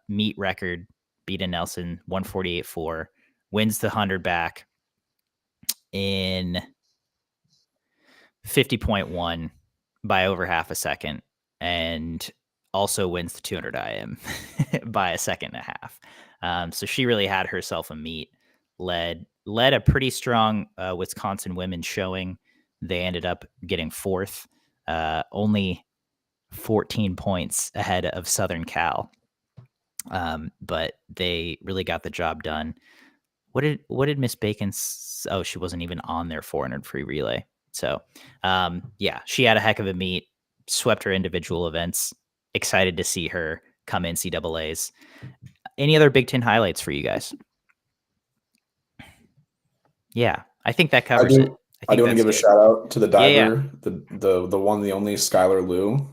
meet record, Beta Nelson, 148.4, wins the 100 back in 50.1 by over half a second, and also wins the 200 IM by a second and a half. So she really had herself a meet, led a pretty strong Wisconsin women showing. They ended up getting 4th, only 14 points ahead of Southern Cal. But they really got the job done. What did Miss Bacon? Oh, she wasn't even on their 400 free relay. So, she had a heck of a meet, swept her individual events. Excited to see her come NCAAs. Any other Big Ten highlights for you guys? Yeah, I think that covers it. I do want to give a shout out to the diver, the one, the only Skylar Liu.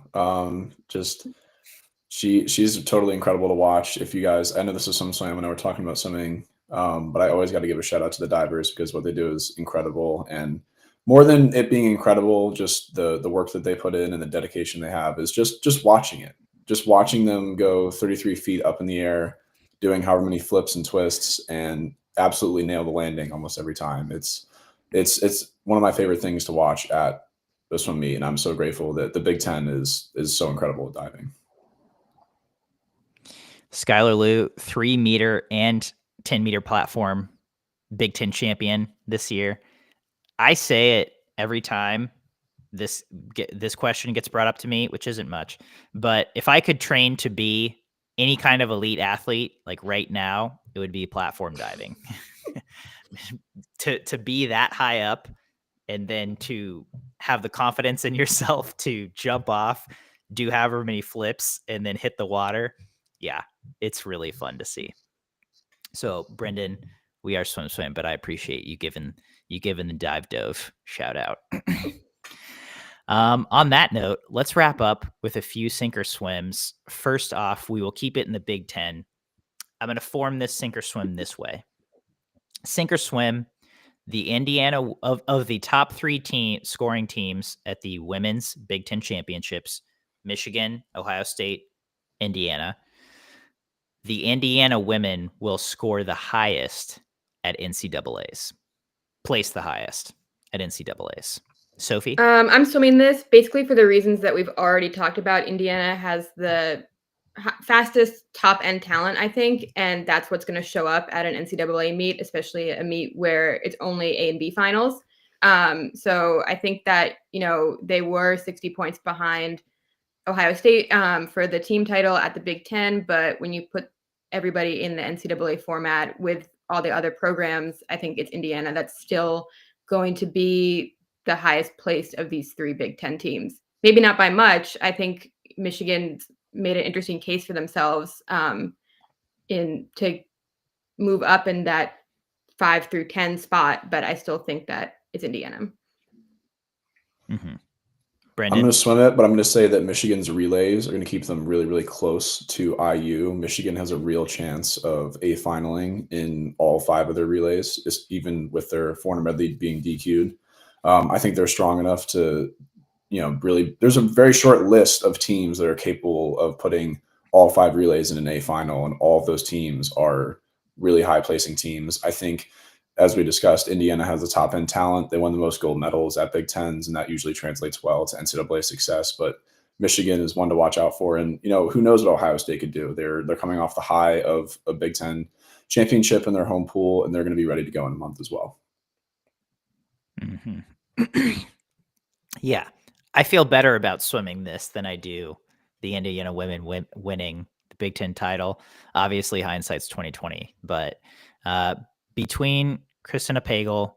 She's totally incredible to watch. If you guys, I know this is SwimSwam, and we're talking about swimming But I always got to give a shout out to the divers because what they do is incredible. And more than it being incredible, just the work that they put in and the dedication they have is just watching it. Just watching them go 33 feet up in the air, doing however many flips and twists, and absolutely nail the landing almost every time. It's one of my favorite things to watch at the swim meet, and I'm so grateful that the Big Ten is so incredible at diving. Skylar Liu, 3-meter and 10-meter platform Big Ten champion this year. I say it every time this question gets brought up to me, which isn't much. But if I could train to be any kind of elite athlete, like right now, it would be platform diving. to be that high up and then to have the confidence in yourself to jump off, do however many flips, and then hit the water. Yeah, it's really fun to see. So, Brendan, we are SwimSwam, but I appreciate you giving the dive dove shout out. On that note, let's wrap up with a few sinker swims. First off, we will keep it in the Big Ten. I'm going to form this sinker swim this way. Sinker swim, the Indiana of the top 3 scoring teams at the women's Big Ten championships, Michigan, Ohio State, Indiana. The Indiana women will score the highest at NCAAs, place the highest at NCAAs. Sophie? I'm swimming this basically for the reasons that we've already talked about. Indiana has the fastest top end talent, I think, and that's what's going to show up at an NCAA meet, especially a meet where it's only A and B finals. So I think that, they were 60 points behind Ohio State for the team title at the Big Ten, but when you put everybody in the NCAA format with all the other programs, I think it's Indiana that's still going to be the highest placed of these 3 Big Ten teams. Maybe not by much. I think Michigan made an interesting case for themselves to move up in that 5 through 10 spot, but I still think that it's Indiana. Mm-hmm. I'm going to swim it, but I'm going to say that Michigan's relays are going to keep them really, really close to IU. Michigan has a real chance of finaling in all 5 of their relays, even with their 400 medley being DQ'd. I think they're strong enough to, really, there's a very short list of teams that are capable of putting all 5 relays in an A final, and all of those teams are really high placing teams. I think, as we discussed, Indiana has the top end talent. They won the most gold medals at Big Tens, and that usually translates well to NCAA success. But Michigan is one to watch out for. And, who knows what Ohio State could do? They're coming off the high of a Big Ten championship in their home pool, and they're going to be ready to go in a month as well. Mm-hmm. Yeah, I feel better about swimming this than I do the Indiana women winning the Big Ten title. Obviously, hindsight's 2020, but between Christina Pagel,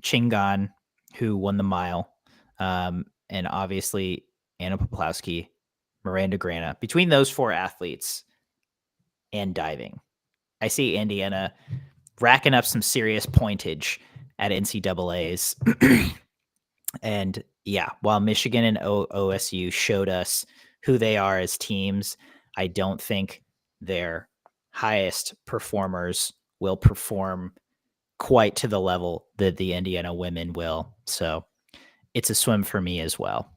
Chingan, who won the mile, and obviously Anna Poplawski, Miranda Grana, between those 4 athletes and diving, I see Indiana racking up some serious pointage at NCAAs. And yeah, while Michigan and OSU showed us who they are as teams, I don't think their highest performers will perform quite to the level that the Indiana women will. So it's a swim for me as well.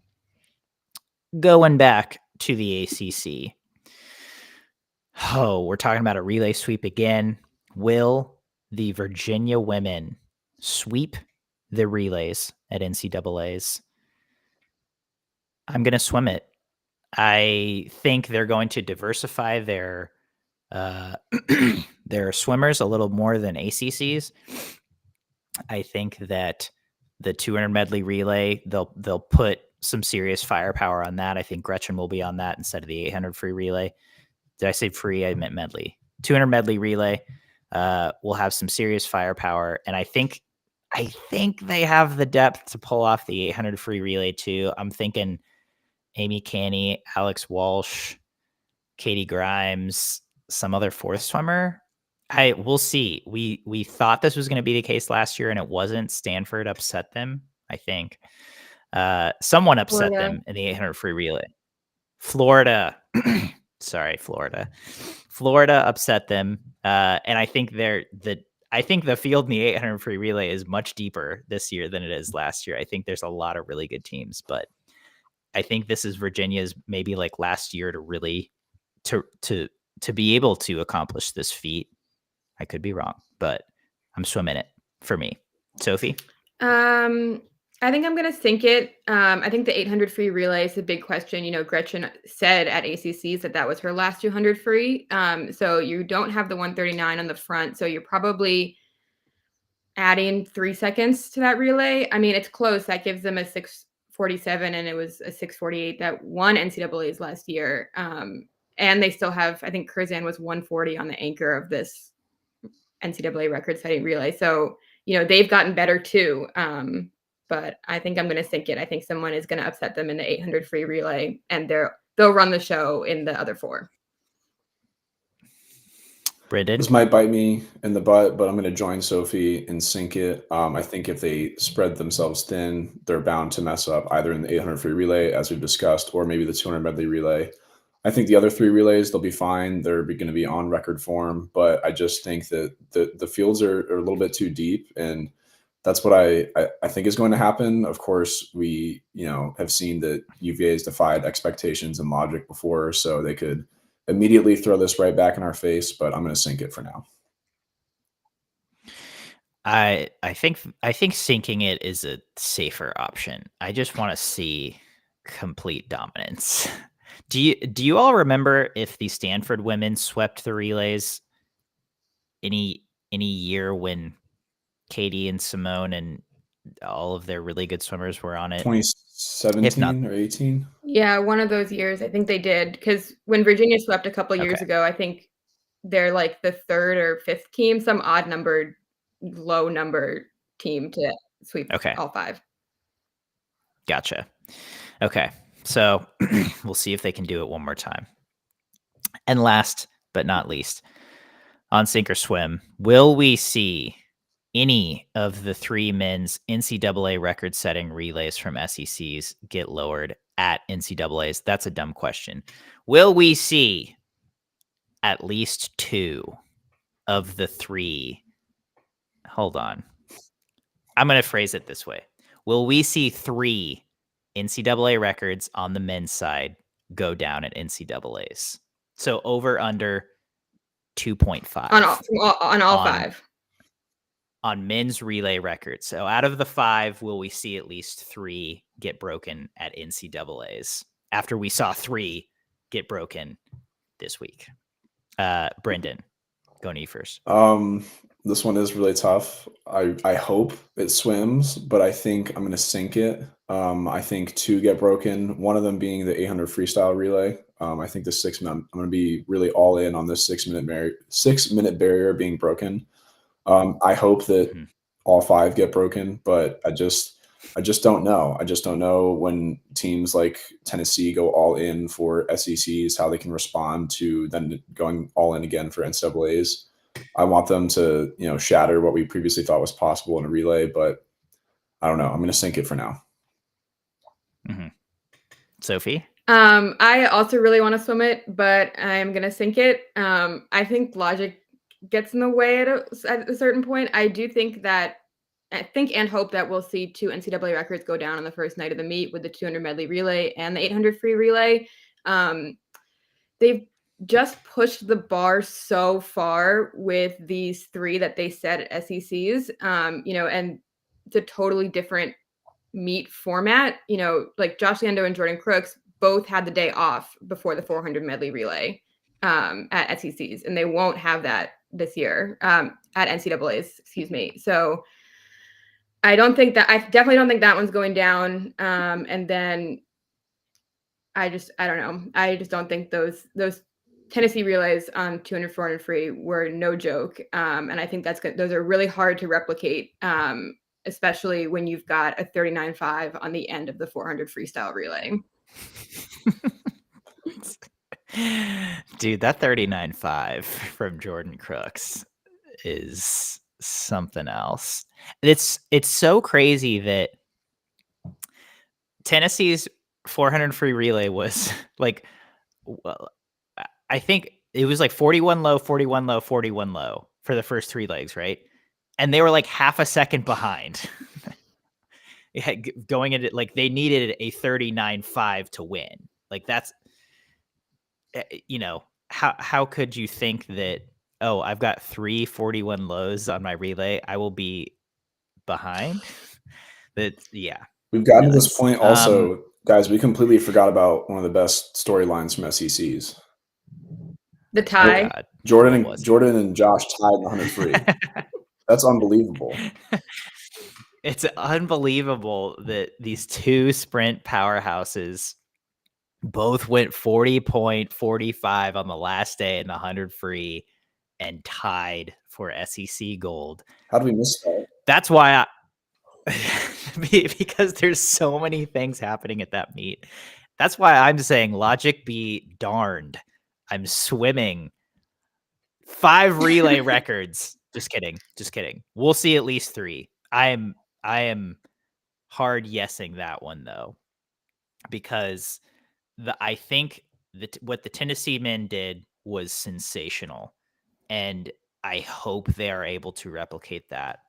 Going back to the ACC. Oh, we're talking about a relay sweep again. Will the Virginia women sweep the relays at NCAAs? I'm going to swim it. I think they're going to diversify their their swimmers a little more than ACCs. I think that the 200 medley relay, they'll put some serious firepower on that. I think Gretchen will be on that instead of the 800 free relay. Did I say free? I meant medley. 200 medley relay will have some serious firepower, and I think they have the depth to pull off the 800 free relay too. I'm thinking Amy Canny, Alex Walsh, Katie Grimes, some other 4th swimmer. We'll see. We thought this was going to be the case last year, and it wasn't. Stanford upset them, I think. Someone upset them in the 800 free relay. Florida. Sorry, Florida. Florida upset them, and I think the field in the 800 free relay is much deeper this year than it is last year. I think there's a lot of really good teams, but I think this is Virginia's maybe like last year to really to be able to accomplish this feat. I could be wrong, but I'm swimming it for me. Sophie? I think I'm going to sink it. I think the 800 free relay is a big question. You know, Gretchen said at ACCs that was her last 200 free. So you don't have the 139 on the front. So you're probably adding 3 seconds to that relay. I mean, it's close. That gives them a 6:47, and it was a 6:48 that won NCAAs last year. And they still have, I think Curzan was 140 on the anchor of this NCAA record-setting relay. So, you know, they've gotten better too. But I think I'm going to sink it. I think someone is going to upset them in the 800 free relay, and they'll run the show in the other 4. Brendan? This might bite me in the butt, but I'm going to join Sophie and sink it. I think if they spread themselves thin, they're bound to mess up either in the 800 free relay, as we've discussed, or maybe the 200 medley relay. I think the other 3 relays, they'll be fine. They're going to be on record form, but I just think that the fields are a little bit too deep, and that's what I think is going to happen. Of course, we have seen that UVA has defied expectations and logic before, so they could immediately throw this right back in our face, but I'm going to sink it for now. I think sinking it is a safer option. I just want to see complete dominance. Do you all remember if the Stanford women swept the relays any year when Katie and Simone and all of their really good swimmers were on it? 2017 or 18? Yeah, one of those years. I think they did, because when Virginia swept a couple years ago, I think they're like the 3rd or 5th team, some odd numbered, low number team to sweep all 5. Gotcha. Okay. So we'll see if they can do it one more time. And last but not least, on Sink or Swim, will we see any of the 3 men's NCAA record-setting relays from SECs get lowered at NCAAs? That's a dumb question. Will we see at least 2 of the 3? Hold on. I'm going to phrase it this way. Will we see 3 NCAA records on the men's side go down at NCAAs? So over under 2.5 on all 5 on men's relay records. So out of the 5, will we see at least 3 get broken at NCAAs after we saw 3 get broken this week? Brendan, going to you first. This one is really tough. I hope it swims, but I think I'm going to sink it. I think 2 get broken, one of them being the 800 freestyle relay. I think the 6 minute, I'm going to be really all in on this 6 minute barrier being broken. I hope that all 5 get broken, but I just don't know. I just don't know when teams like Tennessee go all in for SECs, how they can respond to then going all in again for NCAAs. I want them to, shatter what we previously thought was possible in a relay, but I don't know. I'm going to sink it for now. Sophie? I also really want to swim it, but I'm going to sink it. I think logic gets in the way at a certain point. I think and hope that we'll see 2 NCAA records go down on the first night of the meet with the 200 medley relay and the 800 free relay. They've just pushed the bar so far with these 3 that they set at SECs, and it's a totally different meet format. Like Josh Lando and Jordan Crooks both had the day off before the 400 medley relay at SECs, and they won't have that this year at NCAAs, excuse me. So I definitely don't think that one's going down. And then I don't know. I just don't think those Tennessee relays on 200, 400 free were no joke. And I think those are really hard to replicate, especially when you've got a 39.5 on the end of the 400 freestyle relay. Dude, that 39.5 from Jordan Crooks is something else. It's so crazy that Tennessee's 400 free relay was like, well, I think it was like 41 low, 41 low, 41 low for the first 3 legs, right? And they were like half a second behind. Going into like they needed a 39.5 to win. Like that's, how could you think that, oh, I've got 3 41 lows on my relay, I will be behind? Yeah. We've gotten to this Nuts. point also, guys, we completely forgot about one of the best storylines from SECs. The tie. God. Jordan and Josh tied in the 100 free. That's unbelievable. It's unbelievable that these 2 sprint powerhouses both went 40.45 on the last day in the 100 free and tied for SEC gold. How do we miss that? That's why because there's so many things happening at that meet. That's why I'm saying logic be darned. I'm swimming 5 relay records. Just kidding. We'll see at least 3. I am hard yesing that one though, because I think that what the Tennessee men did was sensational, and I hope they are able to replicate that.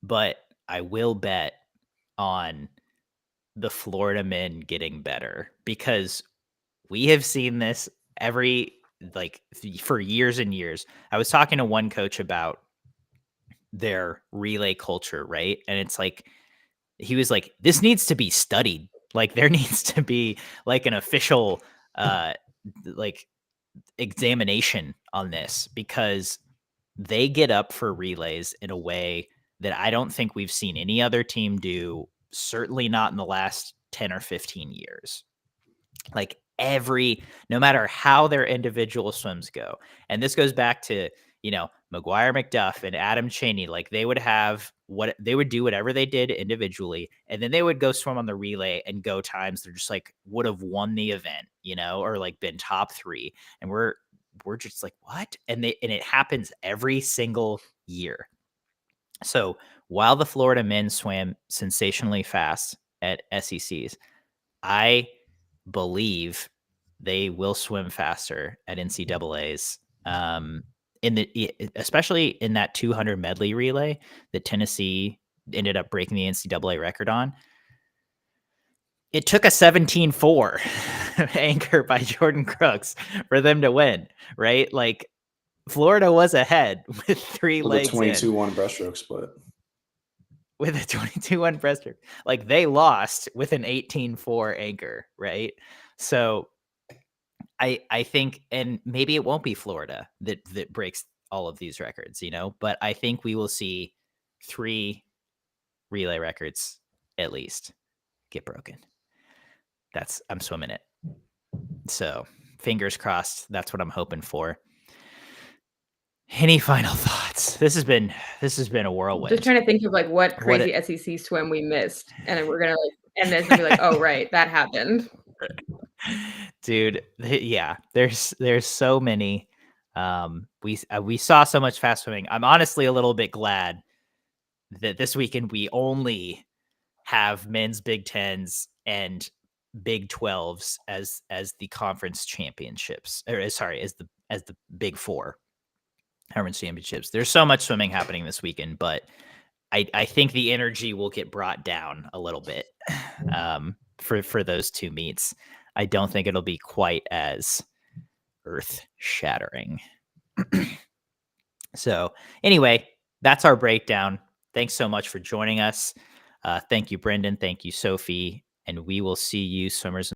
But I will bet on the Florida men getting better, because we have seen this for years and years. I was talking to one coach about their relay culture, right? And it's like, he was like, this needs to be studied. Like there needs to be like an official like examination on this, because they get up for relays in a way that I don't think we've seen any other team do, certainly not in the last 10 or 15 years. Like no matter how their individual swims go. And this goes back to, McGuire McDuff and Adam Chaney. Like they would do whatever they did individually, and then they would go swim on the relay and go times they're just like would have won the event, or like been top 3. And we're just like, what? And it happens every single year. So while the Florida men swam sensationally fast at SECs, I believe they will swim faster at NCAAs. Especially in that 200 medley relay that Tennessee ended up breaking the NCAA record on. It took a 17.4 anchor by Jordan Crooks for them to win, right? Like Florida was ahead with 3 legs in. With a 22-1 breaststroke split. With a 22-1 breaststroke. Like they lost with an 18.4 anchor, right? So I think, and maybe it won't be Florida that breaks all of these records, but I think we will see 3 relay records at least get broken. I'm swimming it. So fingers crossed. That's what I'm hoping for. Any final thoughts? This has been a whirlwind. Just trying to think of like what crazy SEC swim we missed, and then we're gonna end this and be like, oh right, that happened. Dude, yeah, there's so many. We saw so much fast swimming. I'm honestly a little bit glad that this weekend we only have men's Big 10s and Big 12s as the conference championships, or sorry, as the Big 4 conference championships. There's so much swimming happening this weekend, but I think the energy will get brought down a little bit for those 2 meets. I don't think it'll be quite as earth-shattering. So anyway, that's our breakdown. Thanks so much for joining us. Thank you, Brendan. Thank you, Sophie. And we will see you, swimmers